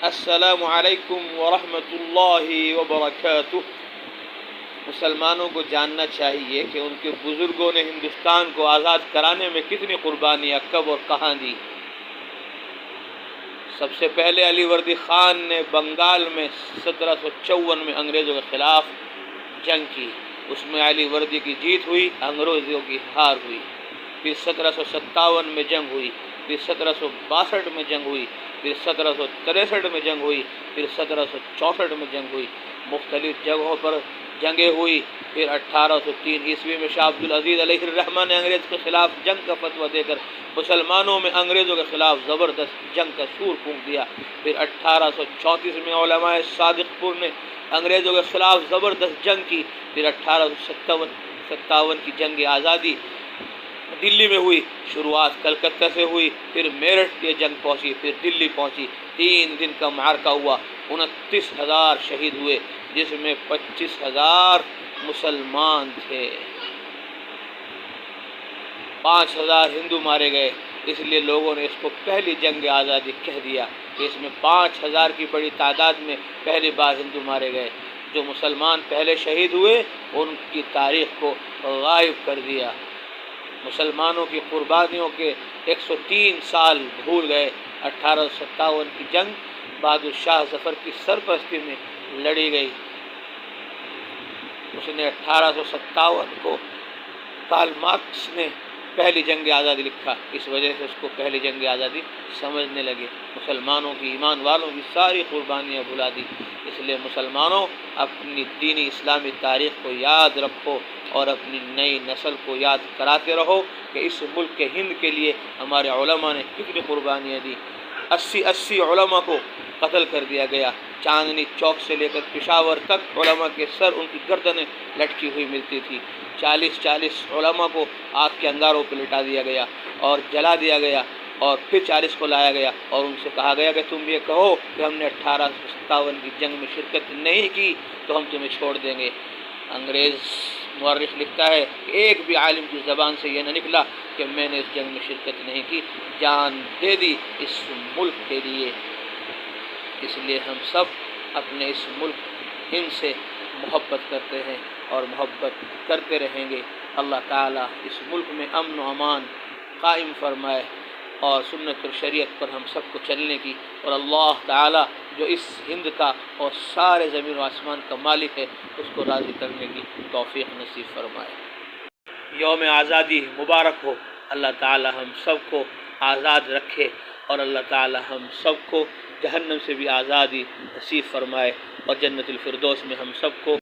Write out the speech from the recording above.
السلام علیکم ورحمۃ اللہ وبرکاتہ۔ مسلمانوں کو جاننا چاہیے کہ ان کے بزرگوں نے ہندوستان کو آزاد کرانے میں کتنی قربانیاں کب اور کہاں دی۔ سب سے پہلے علی وردی خان نے بنگال میں 1754 میں انگریزوں کے خلاف جنگ کی۔ اس میں علی وردی کی جیت ہوئی، انگریزوں کی ہار ہوئی۔ پھر 1757 میں جنگ ہوئی، پھر 1762 میں جنگ ہوئی، پھر 1763 میں جنگ ہوئی، پھر 1764 میں جنگ ہوئی۔ مختلف جگہوں پر جنگیں ہوئی۔ پھر 1803 عیسوی میں شاہ عبدالعزیز علیہ الرحمہ نے انگریز کے خلاف جنگ کا فتویٰ دے کر مسلمانوں میں انگریزوں کے خلاف زبردست جنگ کا سور پھونک دیا۔ پھر 1834 میں علماء صادق پور نے انگریزوں کے خلاف زبردست جنگ کی۔ پھر 1857 کی جنگ آزادی دلی میں ہوئی۔ شروعات کلکتہ سے ہوئی، پھر میرٹھ کی جنگ پہنچی، پھر دلی پہنچی۔ 3 دن کا معرکہ ہوا، 29,000 شہید ہوئے، جس میں 25,000 مسلمان تھے، 5,000 ہندو مارے گئے۔ اس لیے لوگوں نے اس کو پہلی جنگ آزادی کہہ دیا کہ اس میں 5,000 کی بڑی تعداد میں پہلی بار ہندو مارے گئے۔ جو مسلمان پہلے شہید ہوئے ان کی تاریخ کو غائب کر دیا۔ مسلمانوں کی قربانیوں کے 103 سال بھول گئے۔ 1857 کی جنگ بہادر شاہ ظفر کی سرپرستی میں لڑی گئی۔ اس نے 1857 کو کارل مارکس نے پہلی جنگ آزادی لکھا، اس وجہ سے اس کو پہلی جنگ آزادی سمجھنے لگے۔ مسلمانوں کی، ایمان والوں کی ساری قربانیاں بھلا دی۔ اس لیے مسلمانوں اپنی دینی اسلامی تاریخ کو یاد رکھو اور اپنی نئی نسل کو یاد کراتے رہو کہ اس ملک کے ہند کے لیے ہمارے علماء نے کتنی قربانیاں دی۔ 80 علماء کو قتل کر دیا گیا۔ چاندنی چوک سے لے کر پشاور تک علماء کے سر، ان کی گردنیں لٹکی ہوئی ملتی تھی۔ 40 علماء کو آگ کے انگاروں پہ لٹا دیا گیا اور جلا دیا گیا، اور پھر 40 کو لایا گیا اور ان سے کہا گیا کہ تم یہ کہو کہ ہم نے 1857 کی جنگ میں شرکت نہیں کی تو ہم تمہیں چھوڑ دیں گے۔ انگریز مورخ لکھتا ہے کہ ایک بھی عالم کی زبان سے یہ نہ نکلا کہ میں نے اس جنگ میں شرکت نہیں کی، جان دے دی اس ملک کے لیے۔ اس لیے ہم سب اپنے اس ملک ہند سے محبت کرتے ہیں اور محبت کرتے رہیں گے۔ اللہ تعالیٰ اس ملک میں امن و امان قائم فرمائے اور سنت اور شریعت پر ہم سب کو چلنے کی، اور اللہ تعالیٰ جو اس ہند کا اور سارے زمین و آسمان کا مالک ہے اس کو راضی کرنے کی توفیق نصیب فرمائے۔ یوم آزادی مبارک ہو۔ اللہ تعالیٰ ہم سب کو آزاد رکھے اور اللہ تعالیٰ ہم سب کو جہنم سے بھی آزادی نصیب فرمائے اور جنت الفردوس میں ہم سب کو